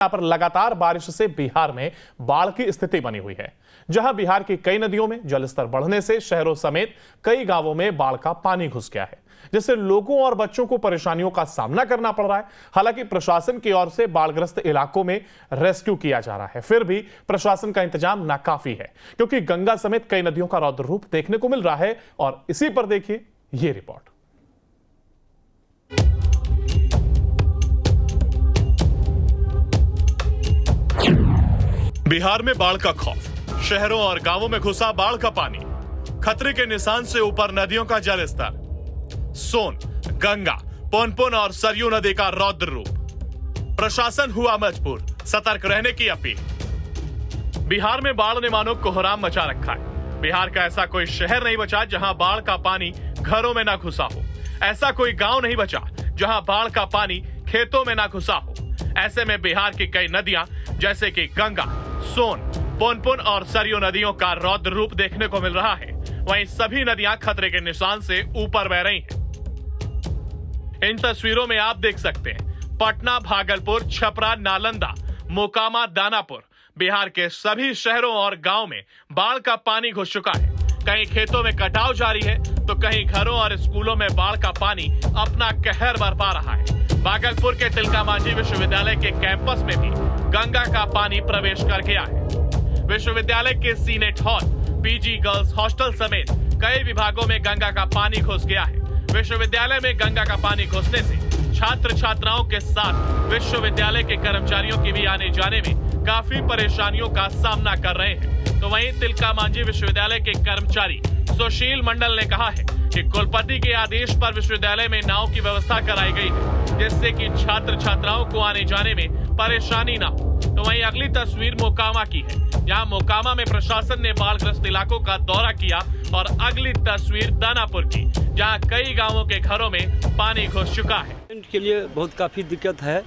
यहाँ पर लगातार बारिश से बिहार में बाढ़ की स्थिति बनी हुई है, जहां बिहार की कई नदियों में जलस्तर बढ़ने से शहरों समेत कई गांवों में बाढ़ का पानी घुस गया है, जिससे लोगों और बच्चों को परेशानियों का सामना करना पड़ रहा है। हालांकि प्रशासन की ओर से बाढ़ग्रस्त इलाकों में रेस्क्यू किया जा रहा है, फिर भी प्रशासन का इंतजाम नाकाफी है, क्योंकि गंगा समेत कई नदियों का रौद्र रूप देखने को मिल रहा है। और इसी पर देखिए ये रिपोर्ट। बिहार में बाढ़ का खौफ, शहरों और गांवों में घुसा बाढ़ का पानी, खतरे के निशान से ऊपर नदियों का जलस्तर, सोन, गंगा, पुनपुन और सरयू नदी का रौद्र रूप। प्रशासन हुआ मजबूर, सतर्क रहने की अपील। बिहार में बाढ़ ने मानो कोहराम मचा रखा है। बिहार का ऐसा कोई शहर नहीं बचा जहां बाढ़ का पानी घरों में ना घुसा हो, ऐसा कोई गांव नहीं बचा जहां बाढ़ का पानी खेतों में ना घुसा हो। ऐसे में बिहार की कई नदियां जैसे कि गंगा, सोन, पुनपुन और सरयू नदियों का रौद्र रूप देखने को मिल रहा है। वहीं सभी नदियां खतरे के निशान से ऊपर बह रही हैं। इन तस्वीरों में आप देख सकते हैं पटना, भागलपुर, छपरा, नालंदा, मोकामा, दानापुर, बिहार के सभी शहरों और गांव में बाढ़ का पानी घुस चुका है। कहीं खेतों में कटाव जारी है तो कहीं घरों और स्कूलों में बाढ़ का पानी अपना कहर बरपा रहा है। भागलपुर के तिलका मांझी विश्वविद्यालय के कैंपस में भी गंगा का पानी प्रवेश कर गया है। विश्वविद्यालय के senate hall, PG girls hostel समेत कई विभागों में गंगा का पानी घुस गया है। विश्वविद्यालय में गंगा का पानी घुसने से छात्र छात्राओं के साथ विश्वविद्यालय के कर्मचारियों की भी आने जाने में काफी परेशानियों का सामना कर रहे हैं। तो वहीं तिलका मांझी विश्वविद्यालय के कर्मचारी सुशील मंडल ने कहा है कि कुलपति के आदेश पर विश्वविद्यालय में नाव की व्यवस्था कराई गई है, जिससे कि छात्र छात्राओं को आने जाने में परेशानी ना हो। तो वहीं अगली तस्वीर मोकामा की है, जहां मोकामा में प्रशासन ने बाढ़ग्रस्त इलाकों का दौरा किया। और अगली तस्वीर दानापुर की, जहां कई गांवों के घरों में पानी घुस चुका है। के लिए बहुत काफ़ी दिक्कत है।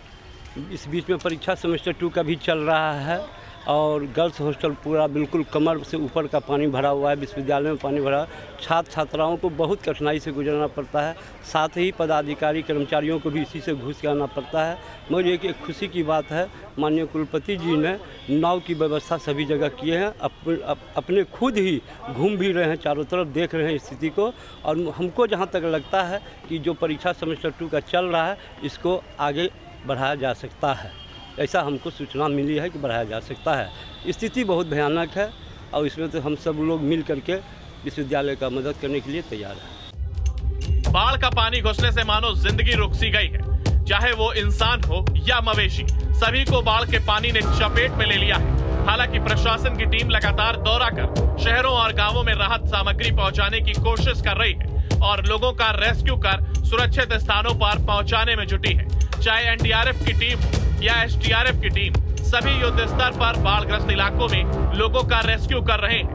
इस बीच में परीक्षा सेमेस्टर 2 का भी चल रहा है और गर्ल्स हॉस्टल पूरा बिल्कुल कमर से ऊपर का पानी भरा हुआ है। विश्वविद्यालय में पानी भरा, छात्र छात्राओं को बहुत कठिनाई से गुजरना पड़ता है। साथ ही पदाधिकारी कर्मचारियों को भी इसी से घुस के आना पड़ता है। मगर ये एक खुशी की बात है, माननीय कुलपति जी ने नाव की व्यवस्था सभी जगह किए हैं। अपने खुद ही घूम भी रहे हैं, चारों तरफ देख रहे हैं स्थिति को। और हमको जहाँ तक लगता है कि जो परीक्षा सेमेस्टर 2 का चल रहा है, इसको आगे बढ़ाया जा सकता है। ऐसा हमको सूचना मिली है कि बढ़ाया जा सकता है। स्थिति बहुत भयानक है और इसमें तो हम सब लोग मिल करके विश्वविद्यालय का मदद करने के लिए तैयार है। बाढ़ का पानी घुसने से मानो जिंदगी रुक सी गई है, चाहे वो इंसान हो या मवेशी, सभी को बाढ़ के पानी ने चपेट में ले लिया है। हालांकि प्रशासन की टीम लगातार दौरा कर शहरों और गाँवों में राहत सामग्री पहुँचाने की कोशिश कर रही है और लोगों का रेस्क्यू कर सुरक्षित स्थानों पर पहुँचाने में जुटी है। चाहे एनडीआरएफ की टीम हो या एसडीआरएफ की टीम, सभी युद्ध स्तर पर बाढ़ग्रस्त इलाकों में लोगों का रेस्क्यू कर रहे हैं।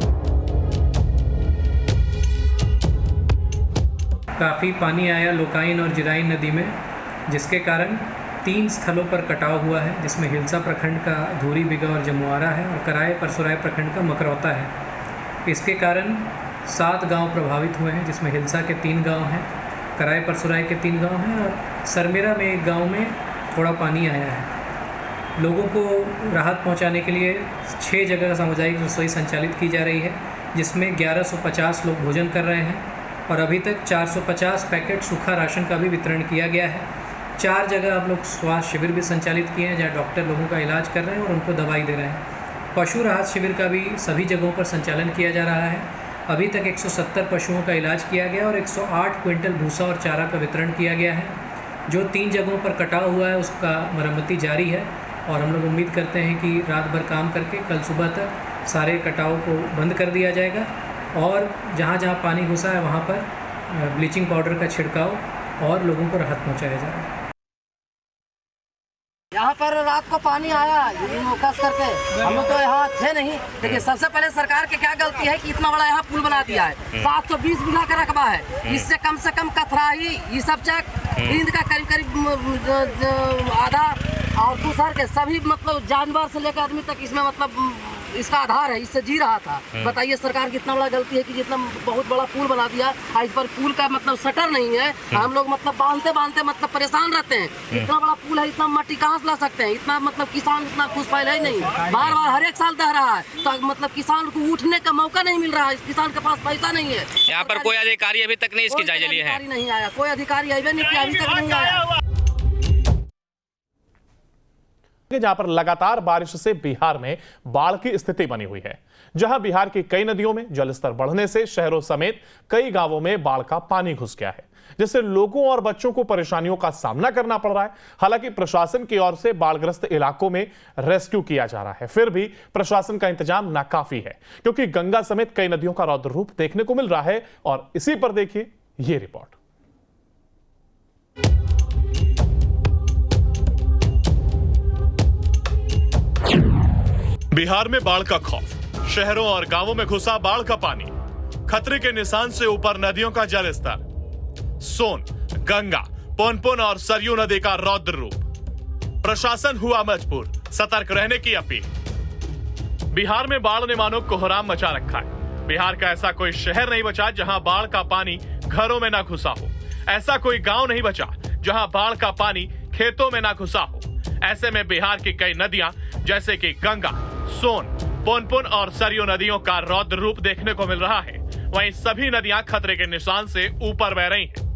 काफ़ी पानी आया लोकाइन और जिराइन नदी में, जिसके कारण 3 स्थलों पर कटाव हुआ है, जिसमें हिलसा प्रखंड का धूरी बिगा और जमुआरा है और कराए परसुराय प्रखंड का मकरौता है। इसके कारण 7 गांव प्रभावित हुए हैं, जिसमें हिलसा के 3 गांव हैं, कराए परसुराय के 3 गांव हैं और सरमेरा में एक गांव में थोड़ा पानी आया है। लोगों को राहत पहुंचाने के लिए 6 जगह सामुदायिक रसोई संचालित की जा रही है, जिसमें 1150 लोग भोजन कर रहे हैं और अभी तक 450 पैकेट सूखा राशन का भी वितरण किया गया है। 4 जगह आप लोग स्वास्थ्य शिविर भी संचालित किए हैं, जहाँ डॉक्टर लोगों का इलाज कर रहे हैं और उनको दवाई दे रहे हैं। पशु राहत शिविर का भी सभी जगहों पर संचालन किया जा रहा है। अभी तक 170 पशुओं का इलाज किया गया और 108 क्विंटल भूसा और चारा का वितरण किया गया है। जो 3 जगहों पर कटाव हुआ है उसका मरम्मती जारी है और हम लोग उम्मीद करते हैं कि रात भर काम करके कल सुबह तक सारे कटाव को बंद कर दिया जाएगा और जहाँ जहाँ पानी घुसा है वहाँ पर ब्लीचिंग पाउडर का छिड़काव और लोगों को राहत पहुँचाया जाएगा। यहाँ पर रात को पानी आया खास करके, हम लोग तो यहाँ थे नहीं, लेकिन सबसे पहले सरकार की क्या गलती है कि इतना बड़ा यहाँ पुल बना दिया है। 720 बीघा का रकबा है, इससे कम से कम कथराही ये सब चक नींद का करीब आधा और दूसर के सभी मतलब जानवर से लेकर आदमी तक इसमें मतलब इसका आधार है, इससे जी रहा था। बताइए सरकार की इतना बड़ा गलती है कि जितना बहुत बड़ा पुल बना दिया, इस पर पुल का मतलब शटर नहीं है। हम लोग मतलब बांधते बांधते मतलब परेशान रहते हैं। इतना बड़ा पुल है, इतना मट्टी कहाँ से ला सकते हैं? इतना मतलब किसान इतना खुश पहले ही नहीं, बार बार हर एक साल दह रहा है, तो मतलब किसान को उठने का मौका नहीं मिल रहा है। किसान के पास पैसा नहीं है। यहाँ पर कोई अधिकारी अभी तक नहीं इसकी जायजा लिए है। नहीं आया, कोई अधिकारी अभी नहीं किया, अभी तक नहीं आया। जहां पर लगातार बारिश से बिहार में बाढ़ की स्थिति बनी हुई है, जहां बिहार की कई नदियों में जलस्तर बढ़ने से शहरों समेत कई गांवों में बाढ़ का पानी घुस गया है, जिससे लोगों और बच्चों को परेशानियों का सामना करना पड़ रहा है। हालांकि प्रशासन की ओर से बाढ़ग्रस्त इलाकों में रेस्क्यू किया जा रहा है, फिर भी प्रशासन का इंतजाम नाकाफी है, क्योंकि गंगा समेत कई नदियों का रौद्र रूप देखने को मिल रहा है। और इसी पर देखिए ये रिपोर्ट। बिहार में बाढ़ का खौफ, शहरों और गांवों में घुसा बाढ़ का पानी, खतरे के निशान से ऊपर नदियों का जलस्तर, सोन, गंगा, पुनपुन और सरयू नदी का रौद्र रूप। प्रशासन हुआ मजबूर, सतर्क रहने की अपील। बिहार में बाढ़ ने मानो कोहराम मचा रखा है। बिहार का ऐसा कोई शहर नहीं बचा जहां बाढ़ का पानी घरों में ना घुसा हो, ऐसा कोई गांव नहीं बचा जहां बाढ़ का पानी खेतों में ना घुसा हो। ऐसे में बिहार की कई नदियां जैसे कि गंगा, सोन, पुनपुन और सरयू नदियों का रौद्र रूप देखने को मिल रहा है। वहीं सभी नदियां खतरे के निशान से ऊपर बह रही हैं।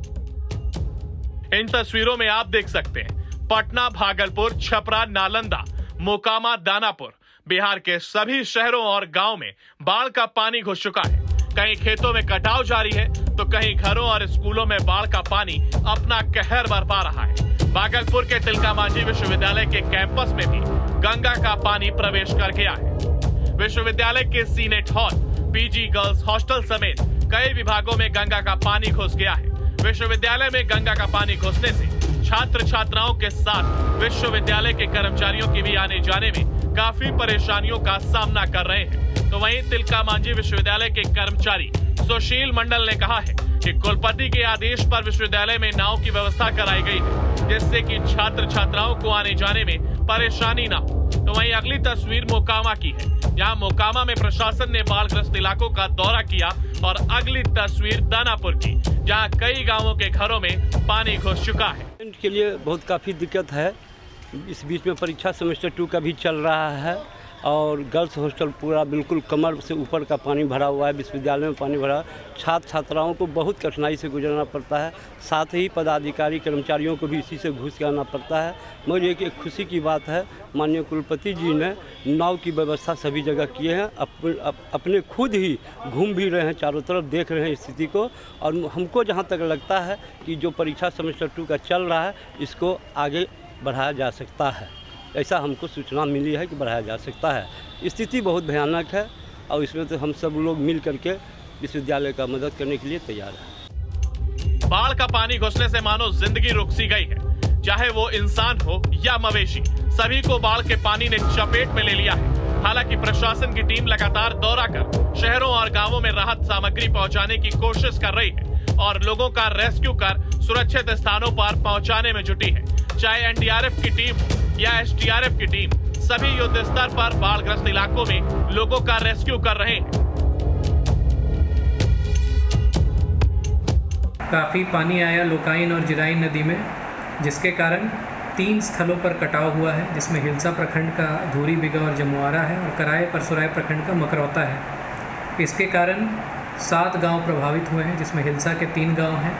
इन तस्वीरों में आप देख सकते हैं पटना, भागलपुर, छपरा, नालंदा, मोकामा, दानापुर, बिहार के सभी शहरों और गांव में बाढ़ का पानी घुस चुका है। कहीं खेतों में कटाव जारी है तो कहीं घरों और स्कूलों में बाढ़ का पानी अपना कहर बरपा रहा है। भागलपुर के तिलका मांझी विश्वविद्यालय के कैंपस में भी गंगा का पानी प्रवेश कर गया है। विश्वविद्यालय के senate hall, PG girls hostel समेत कई विभागों में गंगा का पानी घुस गया है। विश्वविद्यालय में गंगा का पानी घुसने से छात्र छात्राओं के साथ विश्वविद्यालय के कर्मचारियों की भी आने जाने में काफी परेशानियों का सामना कर रहे हैं। तो वहीं तिलका मांझी विश्वविद्यालय के कर्मचारी सुशील मंडल ने कहा है कि कुलपति के आदेश पर विश्वविद्यालय में नाव की व्यवस्था कराई गई है, जिससे कि छात्र छात्राओं को आने जाने में परेशानी ना हो। तो वहीं अगली तस्वीर मोकामा की है, जहां मोकामा में प्रशासन ने बाढ़ग्रस्त इलाकों का दौरा किया। और अगली तस्वीर दानापुर की, जहां कई गांवों के घरों में पानी घुस चुका है। के लिए बहुत काफ़ी दिक्कत है। इस बीच में परीक्षा सेमेस्टर 2 का भी चल रहा है और गर्ल्स हॉस्टल पूरा बिल्कुल कमर से ऊपर का पानी भरा हुआ है। विश्वविद्यालय में पानी भरा, छात्र छात्राओं को बहुत कठिनाई से गुजरना पड़ता है। साथ ही पदाधिकारी कर्मचारियों को भी इसी से घुस के आना पड़ता है। मगर एक खुशी की बात है, माननीय कुलपति जी ने नाव की व्यवस्था सभी जगह किए हैं। अपने खुद ही घूम भी रहे हैं, चारों तरफ देख रहे हैं स्थिति को। और हमको जहाँ तक लगता है कि जो परीक्षा सेमेस्टर 2 का चल रहा है, इसको आगे बढ़ाया जा सकता है। ऐसा हमको सूचना मिली है कि बढ़ाया जा सकता है। स्थिति बहुत भयानक है और इसमें तो हम सब लोग मिल करके विश्वविद्यालय का मदद करने के लिए तैयार है। बाढ़ का पानी घुसने से मानो जिंदगी रुक सी गई है। चाहे वो इंसान हो या मवेशी, सभी को बाढ़ के पानी ने चपेट में ले लिया है। हालांकि प्रशासन की टीम लगातार दौरा कर शहरों और गांवों में राहत सामग्री पहुंचाने की कोशिश कर रही है और लोगों का रेस्क्यू कर सुरक्षित स्थानों पर पहुंचाने में जुटी है। चाहे एनडीआरएफ की टीम हो या एसडीआरएफ की टीम, सभी युद्ध स्तर पर बाढ़ग्रस्त इलाकों में लोगों का रेस्क्यू कर रहे हैं। काफ़ी पानी आया लोकाइन और जिराइन नदी में, जिसके कारण 3 स्थलों पर कटाव हुआ है, जिसमें हिलसा प्रखंड का धूरी बिगा और जमुआरा है और कराए परसुराय प्रखंड का मकरौता है। इसके कारण 7 गांव प्रभावित हुए हैं, जिसमें हिलसा के 3 गांव हैं,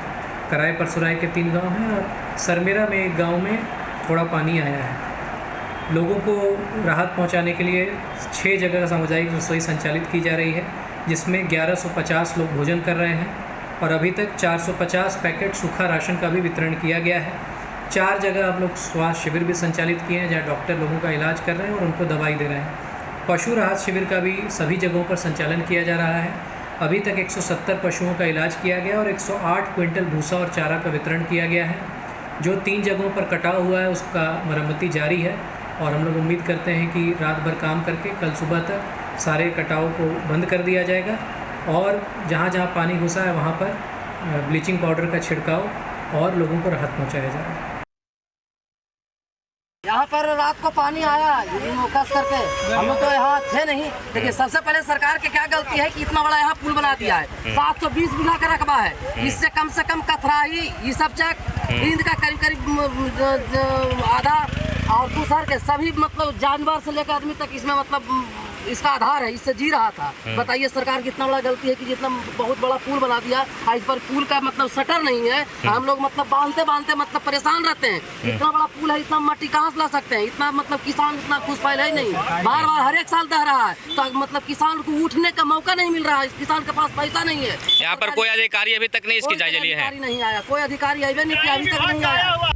कराए परसुराय के 3 गांव हैं और सरमेरा में एक गांव में थोड़ा पानी आया है। लोगों को राहत पहुंचाने के लिए 6 जगह सामुदायिक रसोई संचालित की जा रही है, जिसमें 1150 लोग भोजन कर रहे हैं और अभी तक 450 पैकेट सूखा राशन का भी वितरण किया गया है। 4 जगह आप लोग स्वास्थ्य शिविर भी संचालित किए हैं, जहाँ डॉक्टर लोगों का इलाज कर रहे हैं और उनको दवाई दे रहे हैं। पशु राहत शिविर का भी सभी जगहों पर संचालन किया जा रहा है। अभी तक 170 पशुओं का इलाज किया गया और 108 क्विंटल भूसा और चारा का वितरण किया गया है। जो 3 जगहों पर कटाव हुआ है उसका मरम्मती जारी है और हम लोग उम्मीद करते हैं कि रात भर काम करके कल सुबह तक सारे कटाव को बंद कर दिया जाएगा और जहाँ जहाँ पानी घुसा है वहाँ पर ब्लीचिंग पाउडर का छिड़काव और लोगों को राहत पहुँचाया जाएगा। यहाँ पर रात को पानी आया कस करके, हम लोग तो यहाँ थे नहीं। देखिए सबसे पहले सरकार की क्या गलती है कि इतना बड़ा यहाँ पुल बना दिया है, 720 बीघा का रकबा है। इससे कम से कम कथराही ये सब चक नींद का करीब करीब आधा और दूसर के सभी मतलब जानवर से लेकर आदमी तक इसमें मतलब इसका आधार है, इससे जी रहा था। बताइए सरकार की इतना बड़ा गलती है कि जितना बहुत बड़ा पुल बना दिया, इस पर पुल का मतलब शटर नहीं है। हम लोग मतलब बांधते बांधते मतलब परेशान रहते हैं। इतना बड़ा पुल है, इतना मट्टी कहाँ से ला सकते हैं? इतना मतलब किसान इतना खुशहाल है ही नहीं, बार बार हर एक साल दह रहा है, तो मतलब किसान को उठने का मौका नहीं मिल रहा है। किसान के पास पैसा नहीं है। यहाँ पर कोई अधिकारी अभी तक नहीं इसकी जायजा लिए हैं? नहीं आया, कोई अधिकारी अभी नहीं किया, अभी तक नहीं आया।